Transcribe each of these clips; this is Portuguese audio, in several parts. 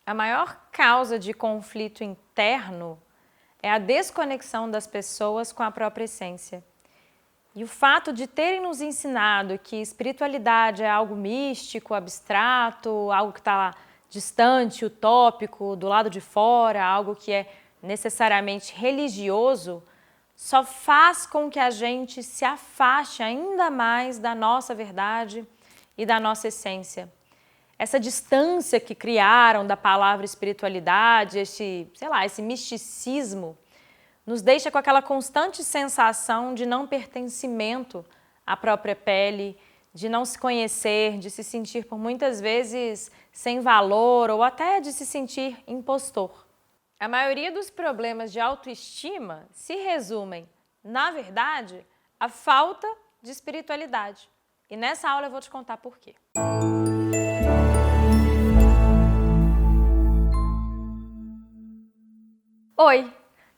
A maior causa de conflito interno é a desconexão das pessoas com a própria essência. E o fato de terem nos ensinado que espiritualidade é algo místico, abstrato, algo que está distante, utópico, do lado de fora, algo que é necessariamente religioso, só faz com que a gente se afaste ainda mais da nossa verdade e da nossa essência. Essa distância que criaram da palavra espiritualidade, esse misticismo, nos deixa com aquela constante sensação de não pertencimento à própria pele, de não se conhecer, de se sentir por muitas vezes sem valor ou até de se sentir impostor. A maioria dos problemas de autoestima se resumem, na verdade, à falta de espiritualidade. E nessa aula eu vou te contar por quê. Oi!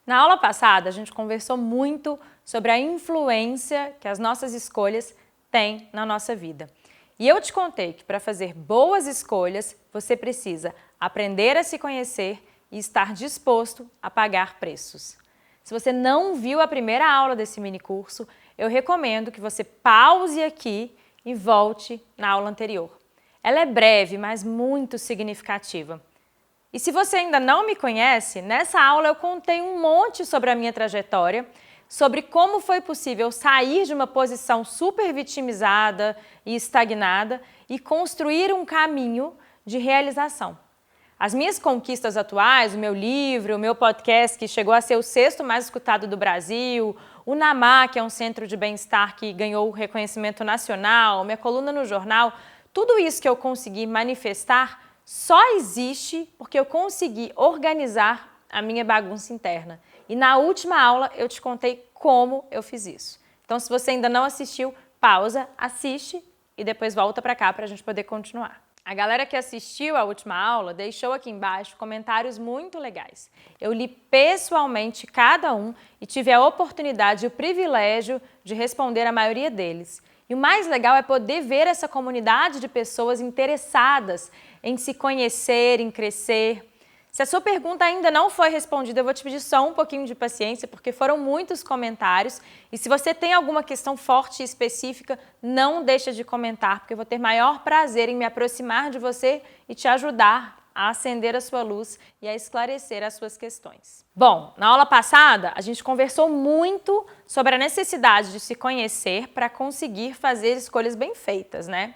Na aula passada, a gente conversou muito sobre a influência que as nossas escolhas têm na nossa vida. E eu te contei que para fazer boas escolhas, você precisa aprender a se conhecer e estar disposto a pagar preços. Se você não viu a primeira aula desse mini curso, eu recomendo que você pause aqui e volte na aula anterior. Ela é breve, mas muito significativa. E se você ainda não me conhece, nessa aula eu contei um monte sobre a minha trajetória, sobre como foi possível sair de uma posição super vitimizada e estagnada e construir um caminho de realização. As minhas conquistas atuais, o meu livro, o meu podcast, que chegou a ser o 6º mais escutado do Brasil, o Namá, que é um centro de bem-estar que ganhou reconhecimento nacional, minha coluna no jornal, tudo isso que eu consegui manifestar só existe porque eu consegui organizar a minha bagunça interna. E na última aula eu te contei como eu fiz isso. Então, se você ainda não assistiu, pausa, assiste e depois volta para cá para a gente poder continuar. A galera que assistiu a última aula deixou aqui embaixo comentários muito legais. Eu li pessoalmente cada um e tive a oportunidade e o privilégio de responder a maioria deles. E o mais legal é poder ver essa comunidade de pessoas interessadas em se conhecer, em crescer. Se a sua pergunta ainda não foi respondida, eu vou te pedir só um pouquinho de paciência, porque foram muitos comentários. E se você tem alguma questão forte e específica, não deixa de comentar, porque eu vou ter maior prazer em me aproximar de você e te ajudar a acender a sua luz e a esclarecer as suas questões. Bom, na aula passada, a gente conversou muito sobre a necessidade de se conhecer para conseguir fazer escolhas bem feitas, né?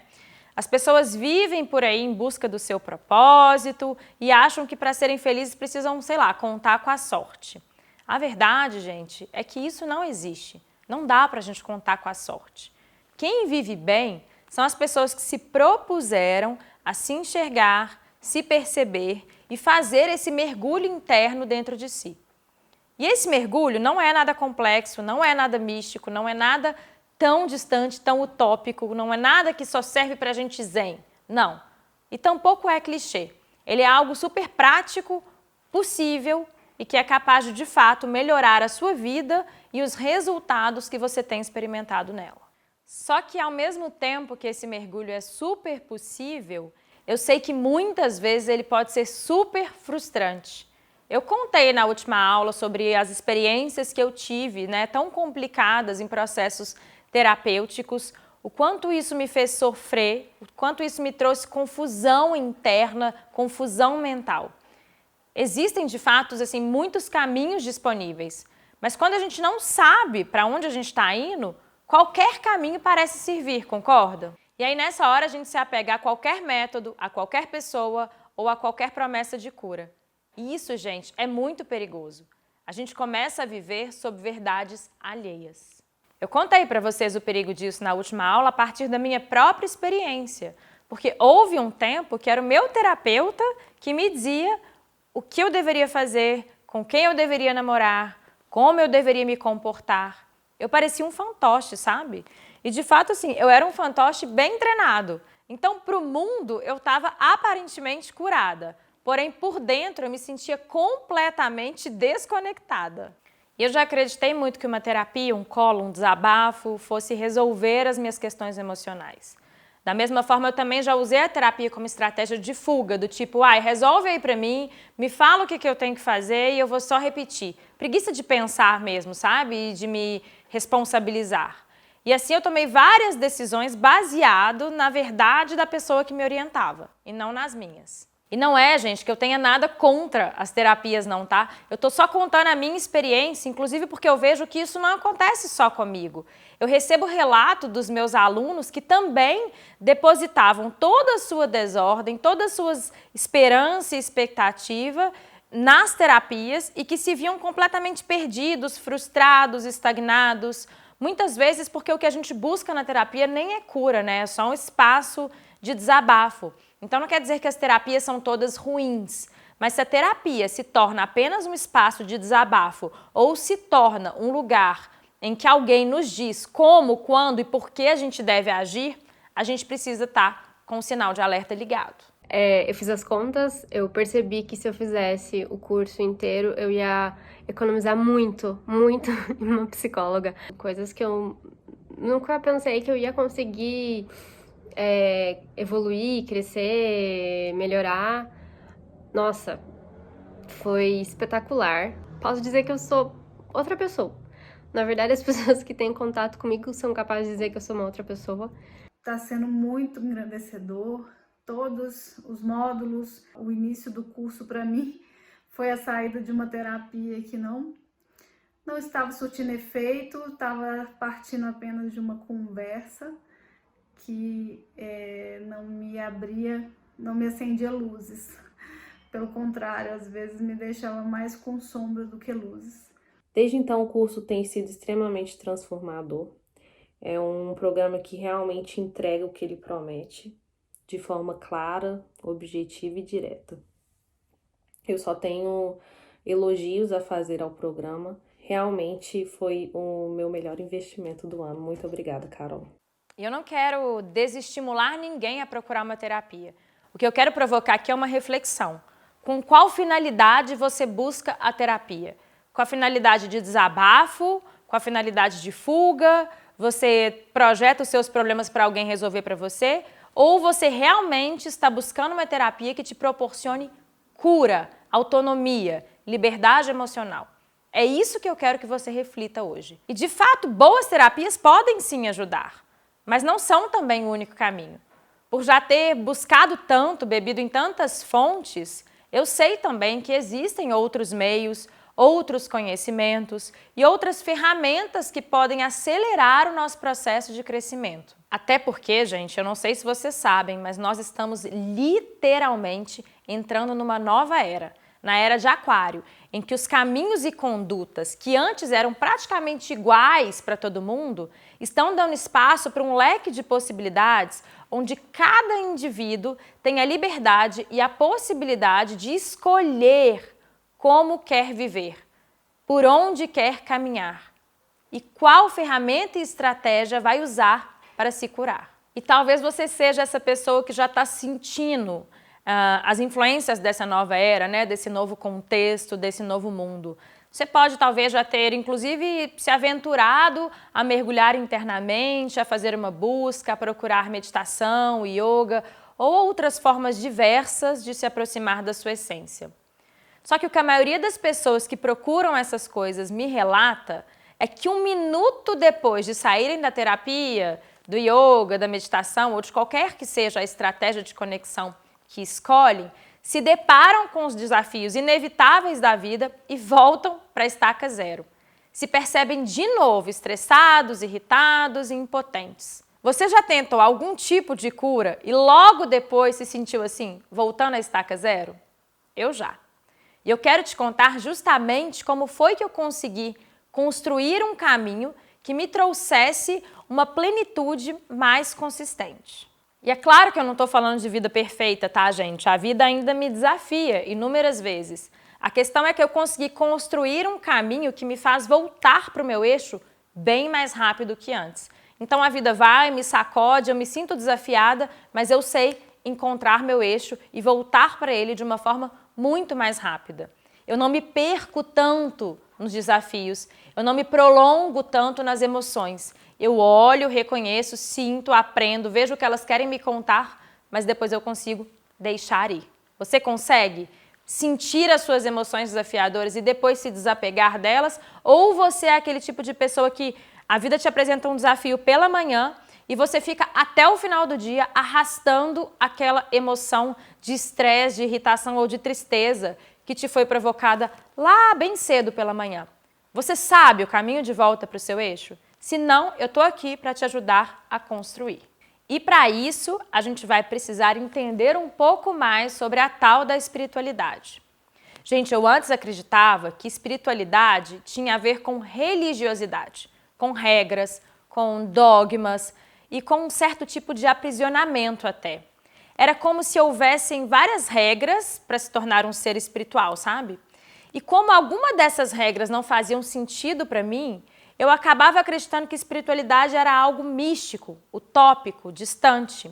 As pessoas vivem por aí em busca do seu propósito e acham que para serem felizes precisam, contar com a sorte. A verdade, gente, é que isso não existe. Não dá para a gente contar com a sorte. Quem vive bem são as pessoas que se propuseram a se enxergar, se perceber e fazer esse mergulho interno dentro de si. E esse mergulho não é nada complexo, não é nada místico, não é nada tão distante, tão utópico, não é nada que só serve para a gente zen. Não. E tampouco é clichê. Ele é algo super prático, possível e que é capaz de fato melhorar a sua vida e os resultados que você tem experimentado nela. Só que ao mesmo tempo que esse mergulho é super possível, eu sei que muitas vezes ele pode ser super frustrante. Eu contei na última aula sobre as experiências que eu tive, tão complicadas em processos terapêuticos, o quanto isso me fez sofrer, o quanto isso me trouxe confusão interna, confusão mental. Existem, de fato, muitos caminhos disponíveis, mas quando a gente não sabe para onde a gente está indo, qualquer caminho parece servir, concorda? E aí, nessa hora, a gente se apega a qualquer método, a qualquer pessoa ou a qualquer promessa de cura. E isso, gente, é muito perigoso. A gente começa a viver sob verdades alheias. Eu contei para vocês o perigo disso na última aula a partir da minha própria experiência, porque houve um tempo que era o meu terapeuta que me dizia o que eu deveria fazer, com quem eu deveria namorar, como eu deveria me comportar. Eu parecia um fantoche, sabe? E de fato, eu era um fantoche bem treinado. Então, para o mundo, eu estava aparentemente curada. Porém, por dentro, eu me sentia completamente desconectada. E eu já acreditei muito que uma terapia, um colo, um desabafo, fosse resolver as minhas questões emocionais. Da mesma forma, eu também já usei a terapia como estratégia de fuga, do tipo, ai, resolve aí pra mim, me fala o que eu tenho que fazer e eu vou só repetir. Preguiça de pensar mesmo, sabe? E de me responsabilizar. E assim eu tomei várias decisões baseado na verdade da pessoa que me orientava, e não nas minhas. E não é, gente, que eu tenha nada contra as terapias não, tá? Eu tô só contando a minha experiência, inclusive porque eu vejo que isso não acontece só comigo. Eu recebo relato dos meus alunos que também depositavam toda a sua desordem, todas as suas esperanças e expectativa nas terapias e que se viam completamente perdidos, frustrados, estagnados. Muitas vezes porque o que a gente busca na terapia nem é cura, né? É só um espaço de desabafo. Então não quer dizer que as terapias são todas ruins, mas se a terapia se torna apenas um espaço de desabafo ou se torna um lugar em que alguém nos diz como, quando e por que a gente deve agir, a gente precisa estar com o sinal de alerta ligado. Eu fiz as contas, eu percebi que se eu fizesse o curso inteiro, eu ia economizar muito, muito em uma psicóloga. Coisas que eu nunca pensei que eu ia conseguir evoluir, crescer, melhorar. Nossa, foi espetacular. Posso dizer que eu sou outra pessoa. Na verdade, as pessoas que têm contato comigo são capazes de dizer que eu sou uma outra pessoa. Está sendo muito engrandecedor. Todos os módulos, o início do curso para mim foi a saída de uma terapia que não estava surtindo efeito, estava partindo apenas de uma conversa que não me abria, não me acendia luzes. Pelo contrário, às vezes me deixava mais com sombra do que luzes. Desde então, o curso tem sido extremamente transformador. É um programa que realmente entrega o que ele promete, de forma clara, objetiva e direta. Eu só tenho elogios a fazer ao programa. Realmente foi o meu melhor investimento do ano. Muito obrigada, Carol. E eu não quero desestimular ninguém a procurar uma terapia. O que eu quero provocar aqui é uma reflexão. Com qual finalidade você busca a terapia? Com a finalidade de desabafo? Com a finalidade de fuga? Você projeta os seus problemas para alguém resolver para você? Ou você realmente está buscando uma terapia que te proporcione cura, autonomia, liberdade emocional? É isso que eu quero que você reflita hoje. E de fato, boas terapias podem sim ajudar, mas não são também o único caminho. Por já ter buscado tanto, bebido em tantas fontes, eu sei também que existem outros meios, outros conhecimentos e outras ferramentas que podem acelerar o nosso processo de crescimento. Até porque, gente, eu não sei se vocês sabem, mas nós estamos literalmente entrando numa nova era, na era de Aquário, em que os caminhos e condutas que antes eram praticamente iguais para todo mundo, estão dando espaço para um leque de possibilidades onde cada indivíduo tem a liberdade e a possibilidade de escolher como quer viver, por onde quer caminhar e qual ferramenta e estratégia vai usar para se curar. E talvez você seja essa pessoa que já está sentindo as influências dessa nova era, né, desse novo contexto, desse novo mundo. Você pode talvez já ter, inclusive, se aventurado a mergulhar internamente, a fazer uma busca, a procurar meditação, yoga ou outras formas diversas de se aproximar da sua essência. Só que o que a maioria das pessoas que procuram essas coisas me relata é que 1 minuto depois de saírem da terapia, do yoga, da meditação ou de qualquer que seja a estratégia de conexão que escolhem, se deparam com os desafios inevitáveis da vida e voltam para a estaca zero. Se percebem de novo estressados, irritados e impotentes. Você já tentou algum tipo de cura e logo depois se sentiu assim, voltando à estaca zero? Eu já. E eu quero te contar justamente como foi que eu consegui construir um caminho que me trouxesse uma plenitude mais consistente. E é claro que eu não estou falando de vida perfeita, tá, gente? A vida ainda me desafia inúmeras vezes. A questão é que eu consegui construir um caminho que me faz voltar para o meu eixo bem mais rápido que antes. Então a vida vai, me sacode, eu me sinto desafiada, mas eu sei encontrar meu eixo e voltar para ele de uma forma muito mais rápida. Eu não me perco tanto nos desafios, eu não me prolongo tanto nas emoções. Eu olho, reconheço, sinto, aprendo, vejo o que elas querem me contar, mas depois eu consigo deixar ir. Você consegue sentir as suas emoções desafiadoras e depois se desapegar delas? Ou você é aquele tipo de pessoa que a vida te apresenta um desafio pela manhã e você fica até o final do dia arrastando aquela emoção de estresse, de irritação ou de tristeza que te foi provocada lá bem cedo pela manhã? Você sabe o caminho de volta para o seu eixo? Se não, eu estou aqui para te ajudar a construir. E para isso, a gente vai precisar entender um pouco mais sobre a tal da espiritualidade. Gente, eu antes acreditava que espiritualidade tinha a ver com religiosidade, com regras, com dogmas e com um certo tipo de aprisionamento até. Era como se houvessem várias regras para se tornar um ser espiritual, sabe? E como alguma dessas regras não faziam sentido para mim, eu acabava acreditando que espiritualidade era algo místico, utópico, distante.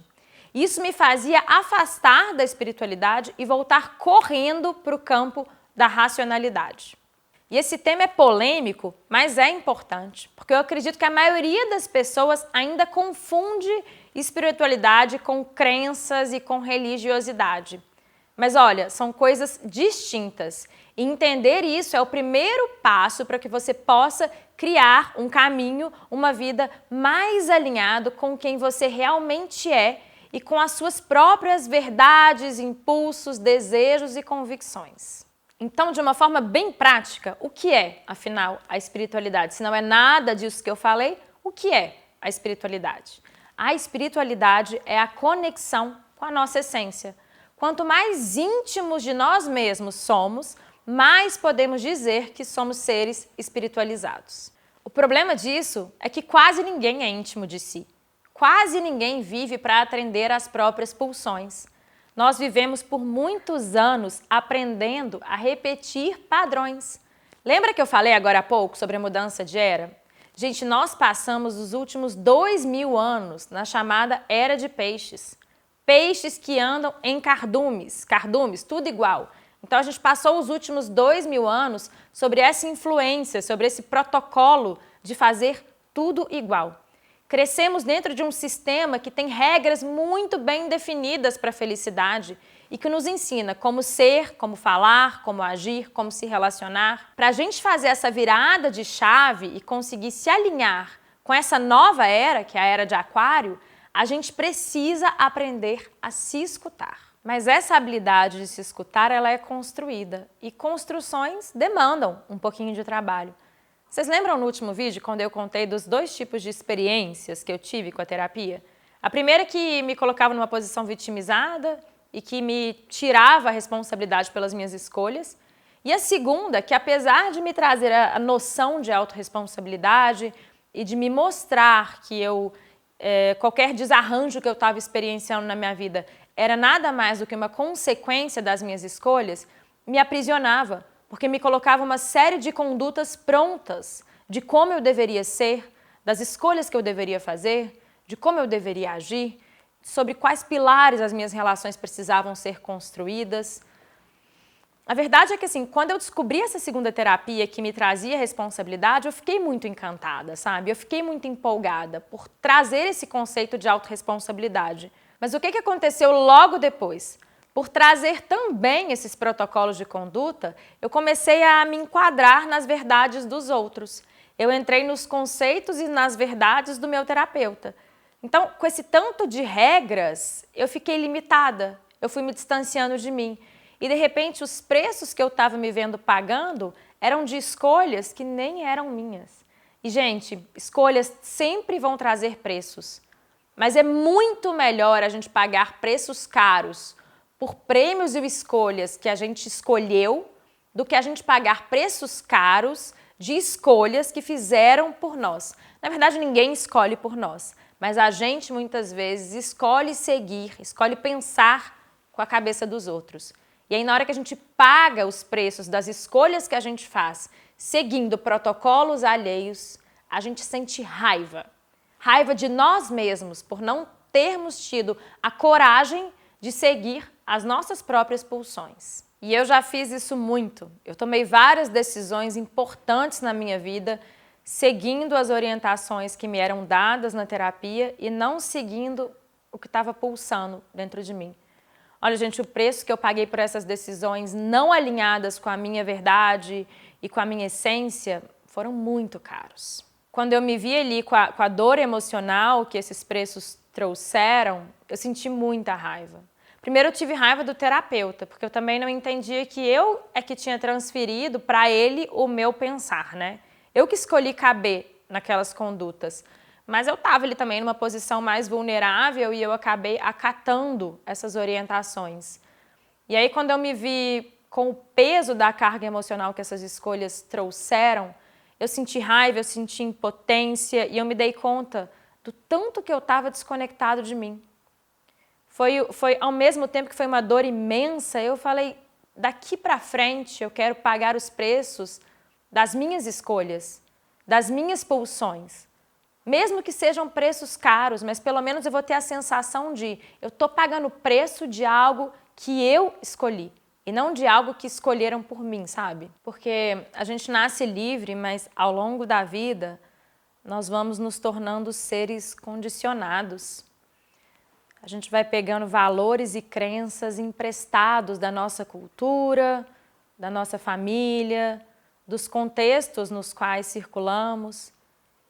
Isso me fazia afastar da espiritualidade e voltar correndo para o campo da racionalidade. E esse tema é polêmico, mas é importante, porque eu acredito que a maioria das pessoas ainda confunde espiritualidade com crenças e com religiosidade. Mas olha, são coisas distintas. E entender isso é o primeiro passo para que você possa criar um caminho, uma vida mais alinhado com quem você realmente é e com as suas próprias verdades, impulsos, desejos e convicções. Então, de uma forma bem prática, o que é, afinal, a espiritualidade? Se não é nada disso que eu falei, o que é a espiritualidade? A espiritualidade é a conexão com a nossa essência. Quanto mais íntimos de nós mesmos somos, mais podemos dizer que somos seres espiritualizados. O problema disso é que quase ninguém é íntimo de si. Quase ninguém vive para atender às próprias pulsões. Nós vivemos por muitos anos aprendendo a repetir padrões. Lembra que eu falei agora há pouco sobre a mudança de era? Gente, nós passamos os últimos 2000 anos na chamada Era de Peixes. Peixes que andam em cardumes, tudo igual. Então a gente passou os últimos 2000 anos sobre essa influência, sobre esse protocolo de fazer tudo igual. Crescemos dentro de um sistema que tem regras muito bem definidas para a felicidade e que nos ensina como ser, como falar, como agir, como se relacionar. Para a gente fazer essa virada de chave e conseguir se alinhar com essa nova era, que é a era de Aquário, a gente precisa aprender a se escutar. Mas essa habilidade de se escutar, ela é construída e construções demandam um pouquinho de trabalho. Vocês lembram no último vídeo quando eu contei dos 2 tipos de experiências que eu tive com a terapia? A primeira que me colocava numa posição vitimizada e que me tirava a responsabilidade pelas minhas escolhas. E a segunda que, apesar de me trazer a noção de autorresponsabilidade e de me mostrar que qualquer desarranjo que eu estava experienciando na minha vida era nada mais do que uma consequência das minhas escolhas, me aprisionava, porque me colocava uma série de condutas prontas de como eu deveria ser, das escolhas que eu deveria fazer, de como eu deveria agir, sobre quais pilares as minhas relações precisavam ser construídas. A verdade é que, assim, quando eu descobri essa segunda terapia que me trazia responsabilidade, eu fiquei muito encantada, sabe? Eu fiquei muito empolgada por trazer esse conceito de autorresponsabilidade. Mas o que aconteceu logo depois? Por trazer também esses protocolos de conduta, eu comecei a me enquadrar nas verdades dos outros. Eu entrei nos conceitos e nas verdades do meu terapeuta. Então, com esse tanto de regras, eu fiquei limitada, eu fui me distanciando de mim. E, de repente, os preços que eu estava me vendo pagando eram de escolhas que nem eram minhas. E, gente, escolhas sempre vão trazer preços. Mas é muito melhor a gente pagar preços caros por prêmios e escolhas que a gente escolheu do que a gente pagar preços caros de escolhas que fizeram por nós. Na verdade, ninguém escolhe por nós, mas a gente muitas vezes escolhe seguir, escolhe pensar com a cabeça dos outros. E aí, na hora que a gente paga os preços das escolhas que a gente faz, seguindo protocolos alheios, a gente sente raiva. Raiva de nós mesmos por não termos tido a coragem de seguir as nossas próprias pulsões. E eu já fiz isso muito. Eu tomei várias decisões importantes na minha vida seguindo as orientações que me eram dadas na terapia e não seguindo o que estava pulsando dentro de mim. Olha, gente, o preço que eu paguei por essas decisões não alinhadas com a minha verdade e com a minha essência foram muito caros. Quando eu me vi ali com a dor emocional que esses preços trouxeram, eu senti muita raiva. Primeiro eu tive raiva do terapeuta, porque eu também não entendia que eu é que tinha transferido para ele o meu pensar, né? Eu que escolhi caber naquelas condutas. Mas eu estava ali também numa posição mais vulnerável e eu acabei acatando essas orientações. E aí quando eu me vi com o peso da carga emocional que essas escolhas trouxeram, eu senti raiva, eu senti impotência e eu me dei conta do tanto que eu estava desconectado de mim. Foi ao mesmo tempo que foi uma dor imensa, eu falei, daqui para frente eu quero pagar os preços das minhas escolhas, das minhas pulsões. Mesmo que sejam preços caros, mas pelo menos eu vou ter a sensação de eu estou pagando o preço de algo que eu escolhi e não de algo que escolheram por mim, sabe? Porque a gente nasce livre, mas ao longo da vida nós vamos nos tornando seres condicionados. A gente vai pegando valores e crenças emprestados da nossa cultura, da nossa família, dos contextos nos quais circulamos.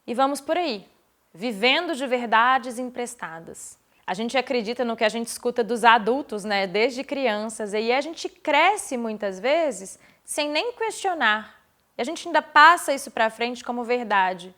E vamos por aí, vivendo de verdades emprestadas. A gente acredita no que a gente escuta dos adultos, né, desde crianças, e aí a gente cresce muitas vezes sem nem questionar. E a gente ainda passa isso para frente como verdade.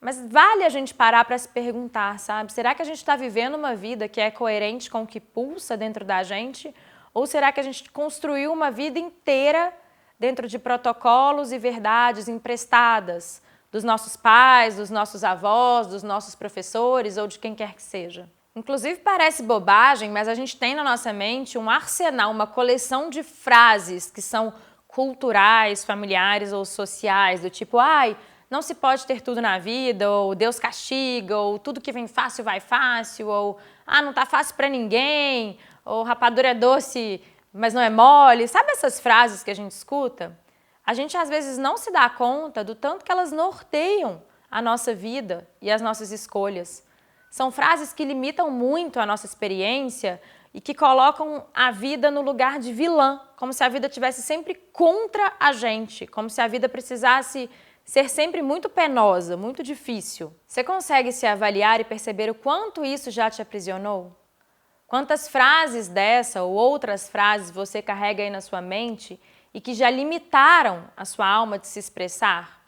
Mas vale a gente parar para se perguntar, sabe? Será que a gente está vivendo uma vida que é coerente com o que pulsa dentro da gente? Ou será que a gente construiu uma vida inteira dentro de protocolos e verdades emprestadas dos nossos pais, dos nossos avós, dos nossos professores ou de quem quer que seja? Inclusive parece bobagem, mas a gente tem na nossa mente um arsenal, uma coleção de frases que são culturais, familiares ou sociais, do tipo, ai, não se pode ter tudo na vida, ou Deus castiga, ou tudo que vem fácil vai fácil, ou não tá fácil para ninguém, ou rapadura é doce, mas não é mole. Sabe essas frases que a gente escuta? A gente às vezes não se dá conta do tanto que elas norteiam a nossa vida e as nossas escolhas. São frases que limitam muito a nossa experiência e que colocam a vida no lugar de vilã, como se a vida estivesse sempre contra a gente, como se a vida precisasse ser sempre muito penosa, muito difícil. Você consegue se avaliar e perceber o quanto isso já te aprisionou? Quantas frases dessa ou outras frases você carrega aí na sua mente e que já limitaram a sua alma de se expressar?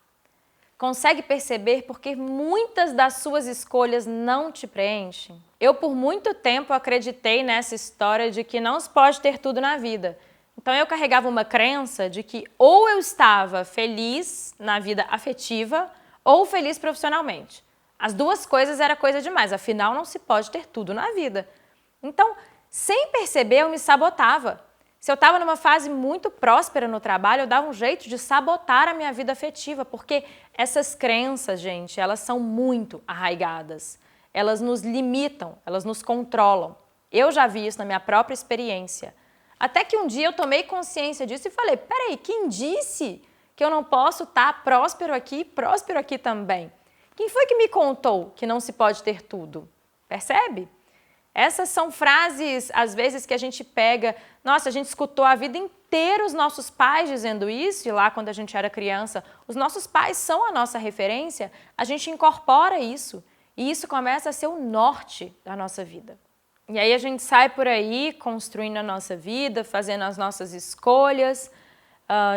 Consegue perceber porque muitas das suas escolhas não te preenchem? Eu, por muito tempo, acreditei nessa história de que não se pode ter tudo na vida. Então, eu carregava uma crença de que ou eu estava feliz na vida afetiva ou feliz profissionalmente. As duas coisas era coisa demais, afinal, não se pode ter tudo na vida. Então, sem perceber, eu me sabotava. Se eu estava numa fase muito próspera no trabalho, eu dava um jeito de sabotar a minha vida afetiva, porque essas crenças, gente, elas são muito arraigadas. Elas nos limitam, elas nos controlam. Eu já vi isso na minha própria experiência. Até que um dia eu tomei consciência disso e falei, peraí, quem disse que eu não posso estar próspero aqui também? Quem foi que me contou que não se pode ter tudo? Percebe? Essas são frases, às vezes, que a gente pega... Nossa, a gente escutou a vida inteira os nossos pais dizendo isso, e lá quando a gente era criança, os nossos pais são a nossa referência, a gente incorpora isso, e isso começa a ser o norte da nossa vida. E aí a gente sai por aí construindo a nossa vida, fazendo as nossas escolhas,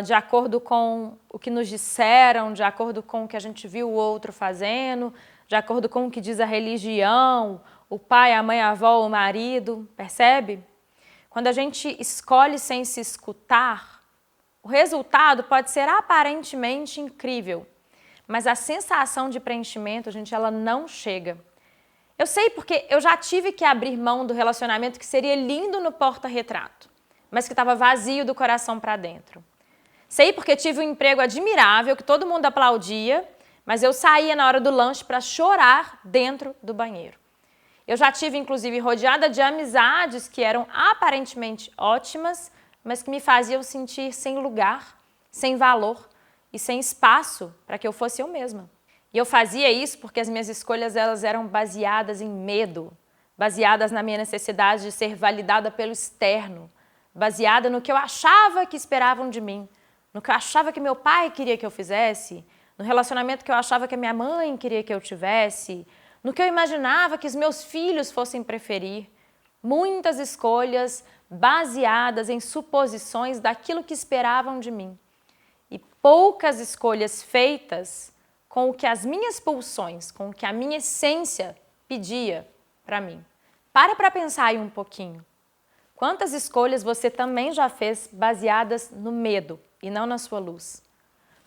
de acordo com o que nos disseram, de acordo com o que a gente viu o outro fazendo, de acordo com o que diz a religião, o pai, a mãe, a avó, o marido, percebe? Quando a gente escolhe sem se escutar, o resultado pode ser aparentemente incrível, mas a sensação de preenchimento, gente, ela não chega. Eu sei porque eu já tive que abrir mão do relacionamento que seria lindo no porta-retrato, mas que estava vazio do coração para dentro. Sei porque tive um emprego admirável, que todo mundo aplaudia, mas eu saía na hora do lanche para chorar dentro do banheiro. Eu já tive, inclusive, rodeada de amizades que eram aparentemente ótimas, mas que me faziam sentir sem lugar, sem valor e sem espaço para que eu fosse eu mesma. E eu fazia isso porque as minhas escolhas elas eram baseadas em medo, baseadas na minha necessidade de ser validada pelo externo, baseada no que eu achava que esperavam de mim, no que eu achava que meu pai queria que eu fizesse, no relacionamento que eu achava que a minha mãe queria que eu tivesse, no que eu imaginava que os meus filhos fossem preferir. Muitas escolhas baseadas em suposições daquilo que esperavam de mim. E poucas escolhas feitas com o que as minhas pulsões, com o que a minha essência pedia para mim. Para pensar aí um pouquinho. Quantas escolhas você também já fez baseadas no medo e não na sua luz?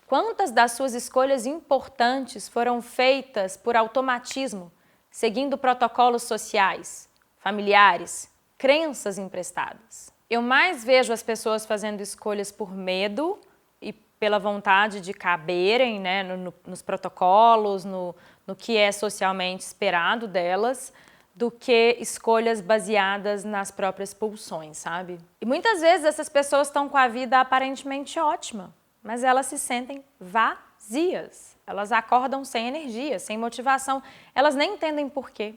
Quantas das suas escolhas importantes foram feitas por automatismo, seguindo protocolos sociais, familiares, crenças emprestadas? Eu mais vejo as pessoas fazendo escolhas por medo e pela vontade de caberem, né, nos protocolos, no que é socialmente esperado delas, do que escolhas baseadas nas próprias pulsões, sabe? E muitas vezes essas pessoas estão com a vida aparentemente ótima, mas elas se sentem vazias. Elas acordam sem energia, sem motivação. Elas nem entendem por quê.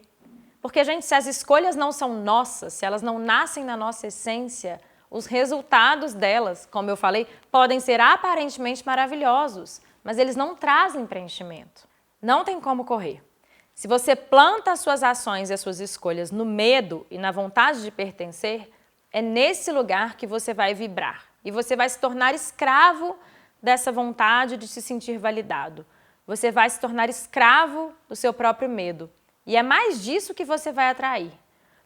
Porque, gente, se as escolhas não são nossas, se elas não nascem na nossa essência, os resultados delas, como eu falei, podem ser aparentemente maravilhosos, mas eles não trazem preenchimento. Não tem como correr. Se você planta as suas ações e as suas escolhas no medo e na vontade de pertencer, é nesse lugar que você vai vibrar. E você vai se tornar escravo dessa vontade de se sentir validado. Você vai se tornar escravo do seu próprio medo. E é mais disso que você vai atrair.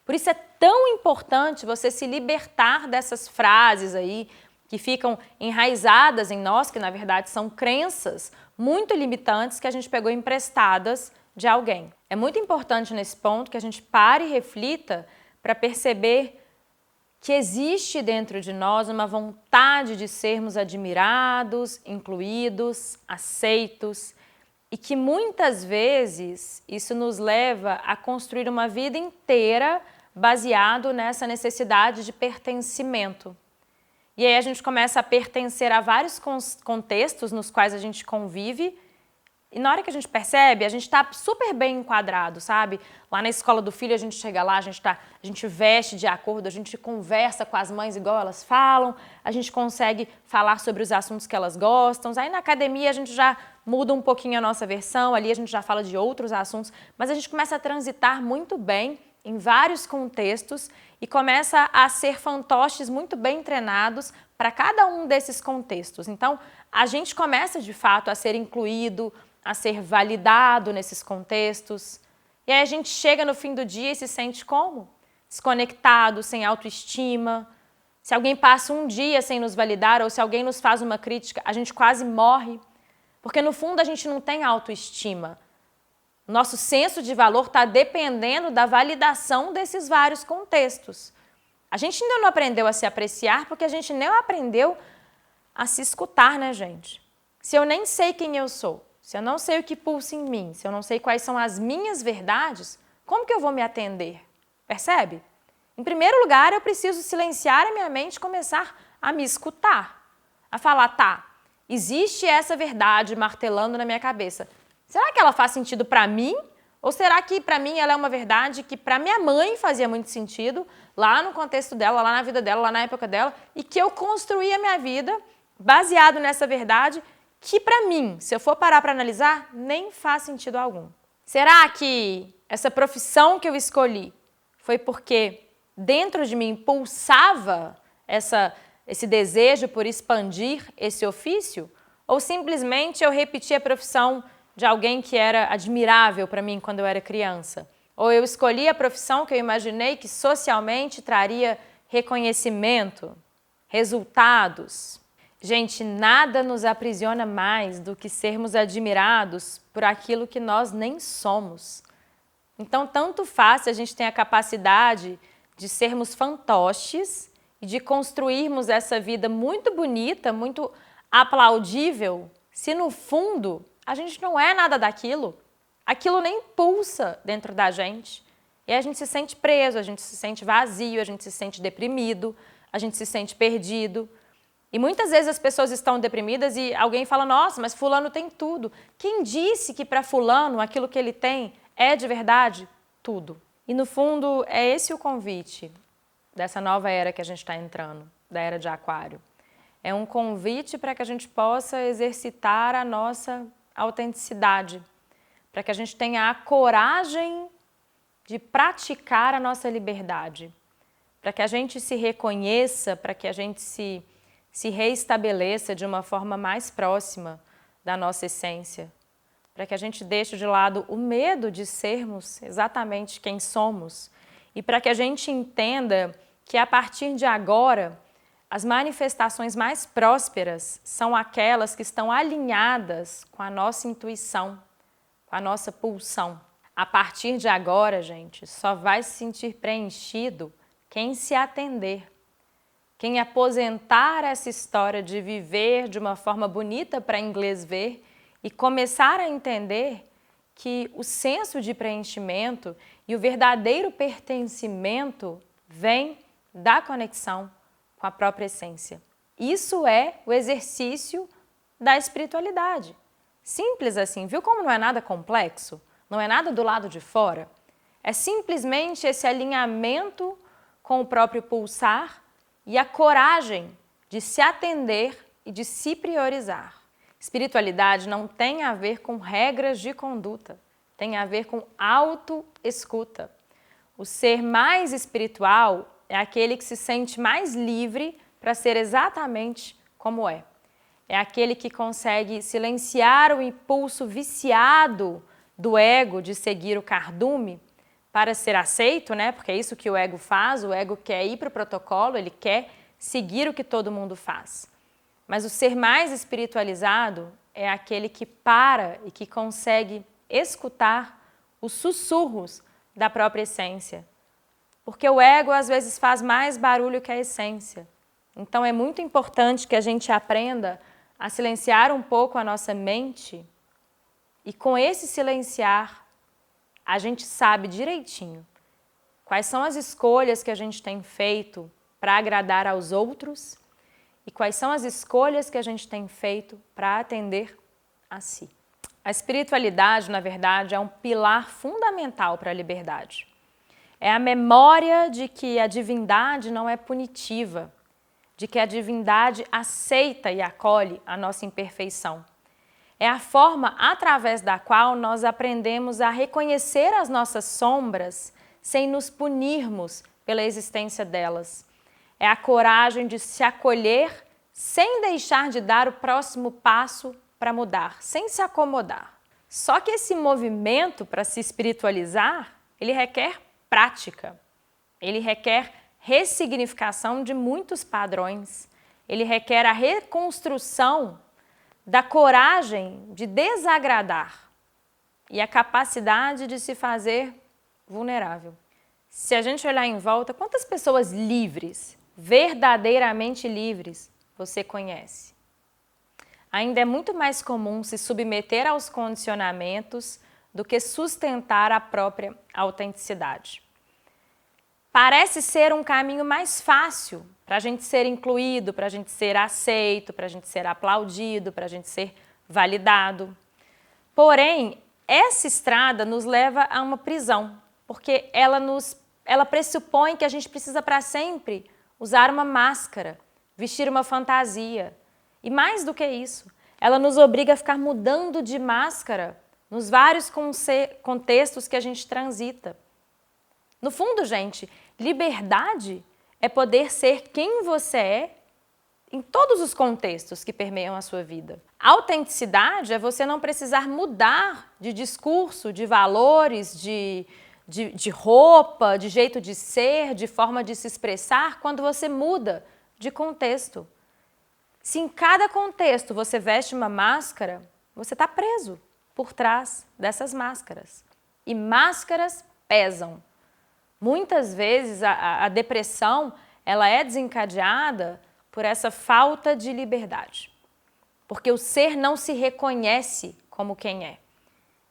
Por isso é tão importante você se libertar dessas frases aí que ficam enraizadas em nós, que na verdade são crenças muito limitantes que a gente pegou emprestadas de alguém. É muito importante nesse ponto que a gente pare e reflita para perceber que existe dentro de nós uma vontade de sermos admirados, incluídos, aceitos, e que muitas vezes isso nos leva a construir uma vida inteira baseado nessa necessidade de pertencimento. E aí a gente começa a pertencer a vários contextos nos quais a gente convive, e na hora que a gente percebe, a gente está super bem enquadrado, sabe? Lá na escola do filho, a gente chega lá, a gente veste de acordo, a gente conversa com as mães igual elas falam, a gente consegue falar sobre os assuntos que elas gostam. Aí na academia a gente já muda um pouquinho a nossa versão, ali a gente já fala de outros assuntos, mas a gente começa a transitar muito bem em vários contextos e começa a ser fantoches muito bem treinados para cada um desses contextos. Então, a gente começa de fato a ser incluído, a ser validado nesses contextos. E aí a gente chega no fim do dia e se sente como? Desconectado, sem autoestima. Se alguém passa um dia sem nos validar ou se alguém nos faz uma crítica, a gente quase morre. Porque no fundo a gente não tem autoestima. Nosso senso de valor está dependendo da validação desses vários contextos. A gente ainda não aprendeu a se apreciar porque a gente nem aprendeu a se escutar, né, gente? Se eu nem sei quem eu sou, se eu não sei o que pulsa em mim, se eu não sei quais são as minhas verdades, como que eu vou me atender? Percebe? Em primeiro lugar, eu preciso silenciar a minha mente e começar a me escutar. A falar, tá, existe essa verdade martelando na minha cabeça. Será que ela faz sentido para mim? Ou será que para mim ela é uma verdade que para minha mãe fazia muito sentido, lá no contexto dela, lá na vida dela, lá na época dela, e que eu construí a minha vida baseado nessa verdade que para mim, se eu for parar para analisar, nem faz sentido algum. Será que essa profissão que eu escolhi foi porque dentro de mim pulsava esse desejo por expandir esse ofício? Ou simplesmente eu repeti a profissão de alguém que era admirável para mim quando eu era criança? Ou eu escolhi a profissão que eu imaginei que socialmente traria reconhecimento, resultados? Gente, nada nos aprisiona mais do que sermos admirados por aquilo que nós nem somos. Então, tanto faz se a gente tem a capacidade de sermos fantoches e de construirmos essa vida muito bonita, muito aplaudível, se no fundo a gente não é nada daquilo, aquilo nem pulsa dentro da gente. E a gente se sente preso, a gente se sente vazio, a gente se sente deprimido, a gente se sente perdido. E muitas vezes as pessoas estão deprimidas e alguém fala, nossa, mas fulano tem tudo. Quem disse que para fulano aquilo que ele tem é de verdade? Tudo. E no fundo é esse o convite dessa nova era que a gente está entrando, da era de Aquário. É um convite para que a gente possa exercitar a nossa autenticidade, para que a gente tenha a coragem de praticar a nossa liberdade, para que a gente se reconheça, para que a gente se reestabeleça de uma forma mais próxima da nossa essência, para que a gente deixe de lado o medo de sermos exatamente quem somos e para que a gente entenda que a partir de agora as manifestações mais prósperas são aquelas que estão alinhadas com a nossa intuição, com a nossa pulsão. A partir de agora, gente, só vai se sentir preenchido quem se atender, quem aposentar essa história de viver de uma forma bonita para inglês ver e começar a entender que o senso de preenchimento e o verdadeiro pertencimento vem da conexão com a própria essência. Isso é o exercício da espiritualidade. Simples assim, viu como não é nada complexo? Não é nada do lado de fora? É simplesmente esse alinhamento com o próprio pulsar e a coragem de se atender e de se priorizar. Espiritualidade não tem a ver com regras de conduta, tem a ver com autoescuta. O ser mais espiritual é aquele que se sente mais livre para ser exatamente como é. É aquele que consegue silenciar o impulso viciado do ego de seguir o cardume para ser aceito, né? Porque é isso que o ego faz, o ego quer ir para o protocolo, ele quer seguir o que todo mundo faz. Mas o ser mais espiritualizado é aquele que para e que consegue escutar os sussurros da própria essência. Porque o ego às vezes faz mais barulho que a essência. Então é muito importante que a gente aprenda a silenciar um pouco a nossa mente e com esse silenciar a gente sabe direitinho quais são as escolhas que a gente tem feito para agradar aos outros e quais são as escolhas que a gente tem feito para atender a si. A espiritualidade, na verdade, é um pilar fundamental para a liberdade. É a memória de que a divindade não é punitiva, de que a divindade aceita e acolhe a nossa imperfeição. É a forma através da qual nós aprendemos a reconhecer as nossas sombras sem nos punirmos pela existência delas. É a coragem de se acolher sem deixar de dar o próximo passo para mudar, sem se acomodar. Só que esse movimento para se espiritualizar, ele requer prática, ele requer ressignificação de muitos padrões, ele requer a reconstrução da coragem de desagradar e a capacidade de se fazer vulnerável. Se a gente olhar em volta, quantas pessoas livres, verdadeiramente livres, você conhece? Ainda é muito mais comum se submeter aos condicionamentos do que sustentar a própria autenticidade. Parece ser um caminho mais fácil para a gente ser incluído, para a gente ser aceito, para a gente ser aplaudido, para a gente ser validado. Porém, essa estrada nos leva a uma prisão, porque ela pressupõe que a gente precisa para sempre usar uma máscara, vestir uma fantasia. E mais do que isso, ela nos obriga a ficar mudando de máscara nos vários contextos que a gente transita. No fundo, gente, liberdade é poder ser quem você é em todos os contextos que permeiam a sua vida. Autenticidade é você não precisar mudar de discurso, de valores, de roupa, de jeito de ser, de forma de se expressar, quando você muda de contexto. Se em cada contexto você veste uma máscara, você está preso por trás dessas máscaras. E máscaras pesam. Muitas vezes a depressão ela é desencadeada por essa falta de liberdade. Porque o ser não se reconhece como quem é.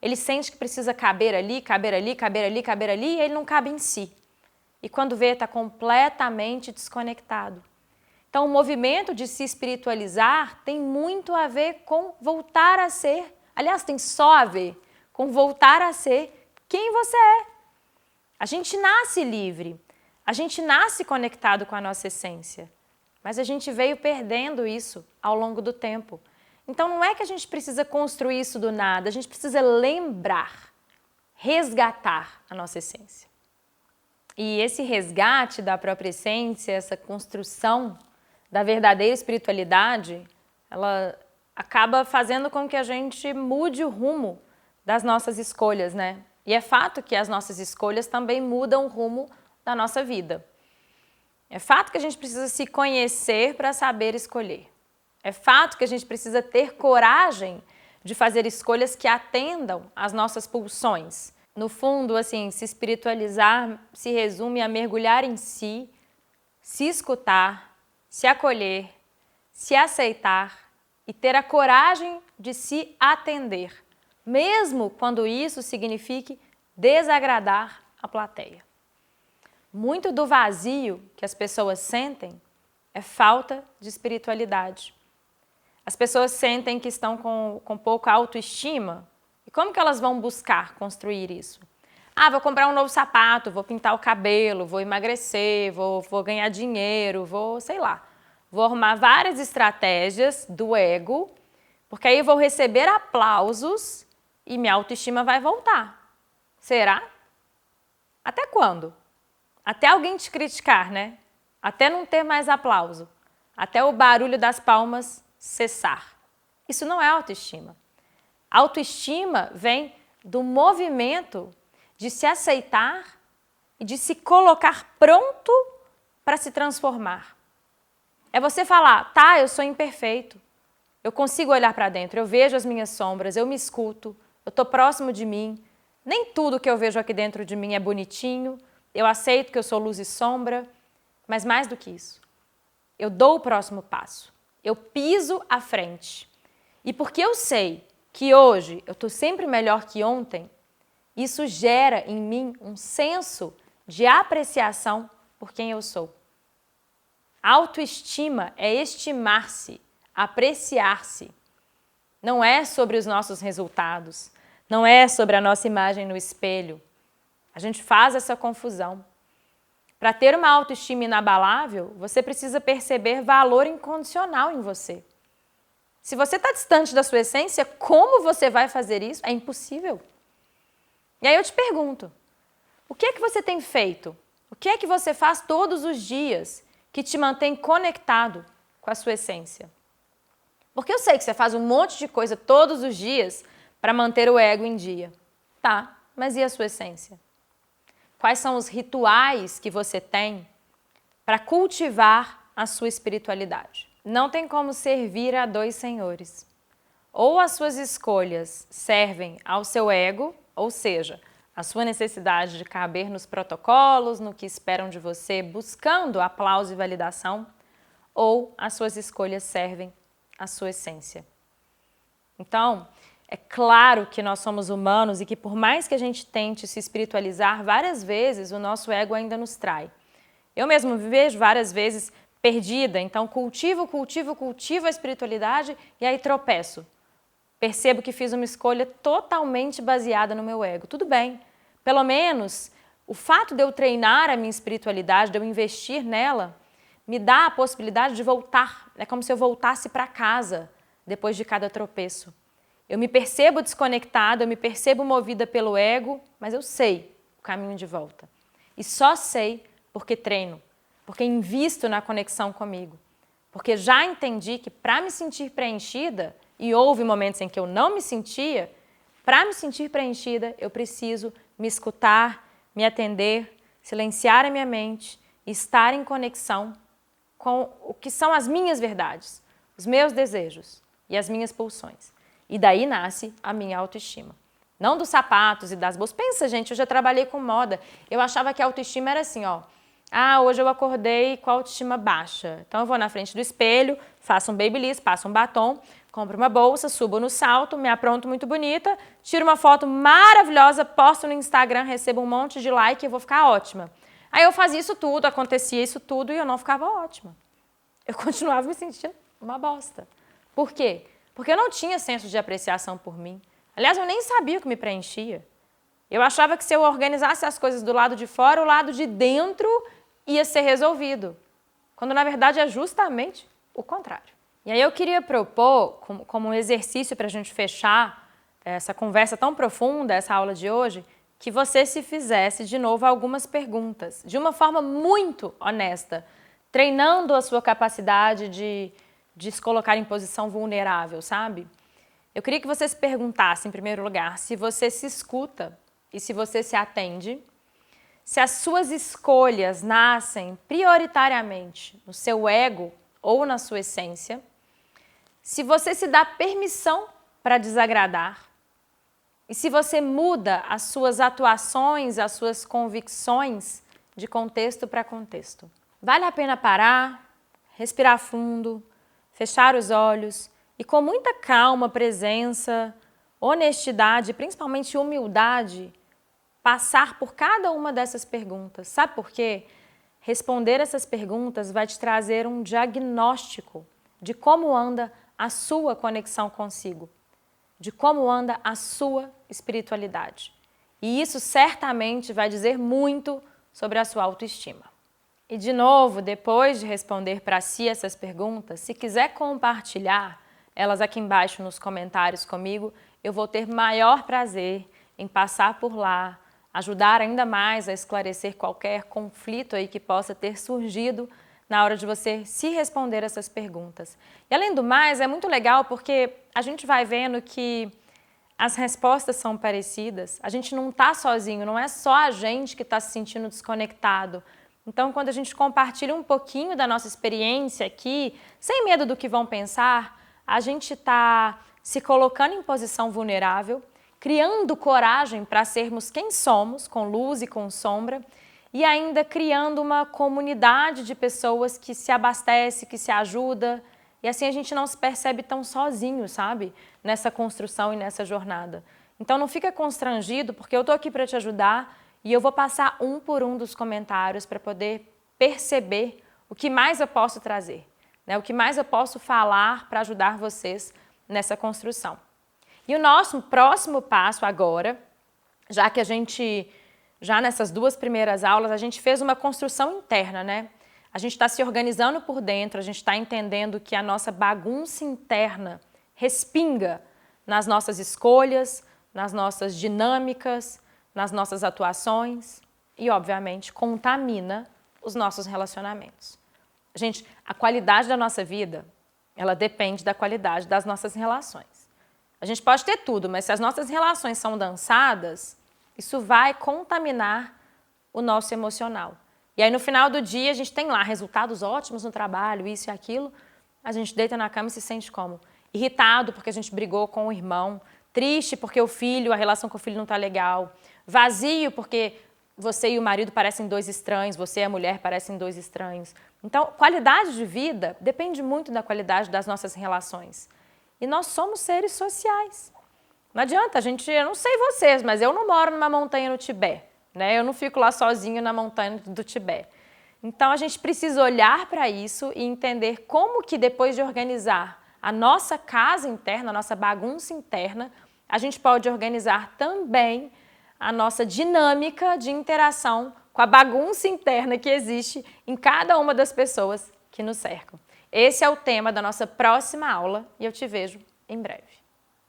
Ele sente que precisa caber ali, caber ali, caber ali, caber ali, e ele não cabe em si. E quando vê, está completamente desconectado. Então, Então, o movimento de se espiritualizar tem muito a ver com voltar a ser, aliás, tem só a ver com voltar a ser quem você é. A gente nasce livre, a gente nasce conectado com a nossa essência, mas a gente veio perdendo isso ao longo do tempo. Então, não é que a gente precisa construir isso do nada, a gente precisa lembrar, resgatar a nossa essência. E esse resgate da própria essência, essa construção da verdadeira espiritualidade, ela acaba fazendo com que a gente mude o rumo das nossas escolhas, né? E é fato que as nossas escolhas também mudam o rumo da nossa vida. É fato que a gente precisa se conhecer para saber escolher. É fato que a gente precisa ter coragem de fazer escolhas que atendam às nossas pulsões. No fundo, assim, se espiritualizar se resume a mergulhar em si, se escutar, se acolher, se aceitar e ter a coragem de se atender, mesmo quando isso signifique desagradar a plateia. Muito do vazio que as pessoas sentem é falta de espiritualidade. As pessoas sentem que estão com pouca autoestima. E como que elas vão buscar construir isso? Ah, vou comprar um novo sapato, vou pintar o cabelo, vou emagrecer, vou ganhar dinheiro, sei lá. Vou arrumar várias estratégias do ego, porque aí eu vou receber aplausos e minha autoestima vai voltar. Será? Até quando? Até alguém te criticar, né? Até não ter mais aplauso. Até o barulho das palmas cessar. Isso não é autoestima. Autoestima vem do movimento de se aceitar e de se colocar pronto para se transformar. É você falar, tá, eu sou imperfeito, eu consigo olhar para dentro, eu vejo as minhas sombras, eu me escuto, eu estou próximo de mim, nem tudo que eu vejo aqui dentro de mim é bonitinho, eu aceito que eu sou luz e sombra, mas mais do que isso, eu dou o próximo passo, eu piso à frente. E porque eu sei que hoje eu estou sempre melhor que ontem, isso gera em mim um senso de apreciação por quem eu sou. Autoestima é estimar-se, apreciar-se. Não é sobre os nossos resultados, não é sobre a nossa imagem no espelho. A gente faz essa confusão. Para ter uma autoestima inabalável, você precisa perceber valor incondicional em você. Se você está distante da sua essência, como você vai fazer isso? É impossível. E aí eu te pergunto, o que é que você tem feito? O que é que você faz todos os dias que te mantém conectado com a sua essência? Porque eu sei que você faz um monte de coisa todos os dias para manter o ego em dia. Tá, mas e a sua essência? Quais são os rituais que você tem para cultivar a sua espiritualidade? Não tem como servir a dois senhores. Ou as suas escolhas servem ao seu ego, ou seja, a sua necessidade de caber nos protocolos, no que esperam de você, buscando aplauso e validação, ou as suas escolhas servem à sua essência. Então, é claro que nós somos humanos e que por mais que a gente tente se espiritualizar, várias vezes o nosso ego ainda nos trai. Eu mesmo me vejo várias vezes perdida, então cultivo a espiritualidade e aí tropeço. Percebo que fiz uma escolha totalmente baseada no meu ego. Tudo bem, pelo menos o fato de eu treinar a minha espiritualidade, de eu investir nela, me dá a possibilidade de voltar. É como se eu voltasse para casa depois de cada tropeço. Eu me percebo desconectada, eu me percebo movida pelo ego, mas eu sei o caminho de volta. E só sei porque treino, porque invisto na conexão comigo. Porque já entendi que para me sentir preenchida, e houve momentos em que eu não me sentia, para me sentir preenchida, eu preciso me escutar, me atender, silenciar a minha mente e estar em conexão com o que são as minhas verdades, os meus desejos e as minhas pulsões. E daí nasce a minha autoestima. Não dos sapatos e das bolsas. Pensa, gente, eu já trabalhei com moda. Eu achava que a autoestima era assim, ó. Ah, hoje eu acordei com a autoestima baixa. Então eu vou na frente do espelho, faço um babyliss, passo um batom, compro uma bolsa, subo no salto, me apronto muito bonita, tiro uma foto maravilhosa, posto no Instagram, recebo um monte de like e eu vou ficar ótima. Aí eu fazia isso tudo, acontecia isso tudo e eu não ficava ótima. eu continuava me sentindo uma bosta. Por quê? Porque eu não tinha senso de apreciação por mim. Aliás, eu nem sabia o que me preenchia. Eu achava que se eu organizasse as coisas do lado de fora, o lado de dentro ia ser resolvido. Quando, na verdade, é justamente o contrário. E aí eu queria propor, como um exercício para a gente fechar essa conversa tão profunda, essa aula de hoje, que você se fizesse de novo algumas perguntas, de uma forma muito honesta, treinando a sua capacidade de se colocar em posição vulnerável, sabe? Eu queria que você se perguntasse, em primeiro lugar, se você se escuta e se você se atende, se as suas escolhas nascem prioritariamente no seu ego ou na sua essência, se você se dá permissão para desagradar e se você muda as suas atuações, as suas convicções de contexto para contexto. Vale a pena parar, respirar fundo, fechar os olhos e com muita calma, presença, honestidade, principalmente humildade, passar por cada uma dessas perguntas. Sabe por quê? Responder essas perguntas vai te trazer um diagnóstico de como anda a sua conexão consigo, de como anda a sua espiritualidade. E isso certamente vai dizer muito sobre a sua autoestima. E de novo, depois de responder para si essas perguntas, se quiser compartilhar elas aqui embaixo nos comentários comigo, eu vou ter maior prazer em passar por lá, ajudar ainda mais a esclarecer qualquer conflito aí que possa ter surgido na hora de você se responder essas perguntas. E além do mais, é muito legal porque a gente vai vendo que as respostas são parecidas, a gente não está sozinho, não é só a gente que está se sentindo desconectado. Então, quando a gente compartilha um pouquinho da nossa experiência aqui, sem medo do que vão pensar, a gente está se colocando em posição vulnerável, criando coragem para sermos quem somos, com luz e com sombra, e ainda criando uma comunidade de pessoas que se abastece, que se ajuda, e assim a gente não se percebe tão sozinho, sabe? Nessa construção e nessa jornada. Então não fica constrangido, porque eu estou aqui para te ajudar e eu vou passar um por um dos comentários para poder perceber o que mais eu posso trazer, né? O que mais eu posso falar para ajudar vocês nessa construção. E o nosso próximo passo agora, já que a gente, já nessas duas primeiras aulas, a gente fez uma construção interna, né? A gente está se organizando por dentro, a gente está entendendo que a nossa bagunça interna respinga nas nossas escolhas, nas nossas dinâmicas, nas nossas atuações e, obviamente, contamina os nossos relacionamentos. Gente, a qualidade da nossa vida, ela depende da qualidade das nossas relações. A gente pode ter tudo, mas se as nossas relações são dançadas, isso vai contaminar o nosso emocional. E aí, no final do dia, a gente tem lá resultados ótimos no trabalho, isso e aquilo, a gente deita na cama e se sente como? Irritado porque a gente brigou com o irmão, triste porque o filho, a relação com o filho não está legal, vazio porque você e o marido parecem dois estranhos, você e a mulher parecem dois estranhos. Então, qualidade de vida depende muito da qualidade das nossas relações. E nós somos seres sociais. Não adianta, eu não sei vocês, mas eu não moro numa montanha no Tibete, né? Eu não fico lá sozinho na montanha do Tibete. Então, a gente precisa olhar para isso e entender como que depois de organizar a nossa casa interna, a nossa bagunça interna, a gente pode organizar também a nossa dinâmica de interação com a bagunça interna que existe em cada uma das pessoas que nos cercam. Esse é o tema da nossa próxima aula e eu te vejo em breve.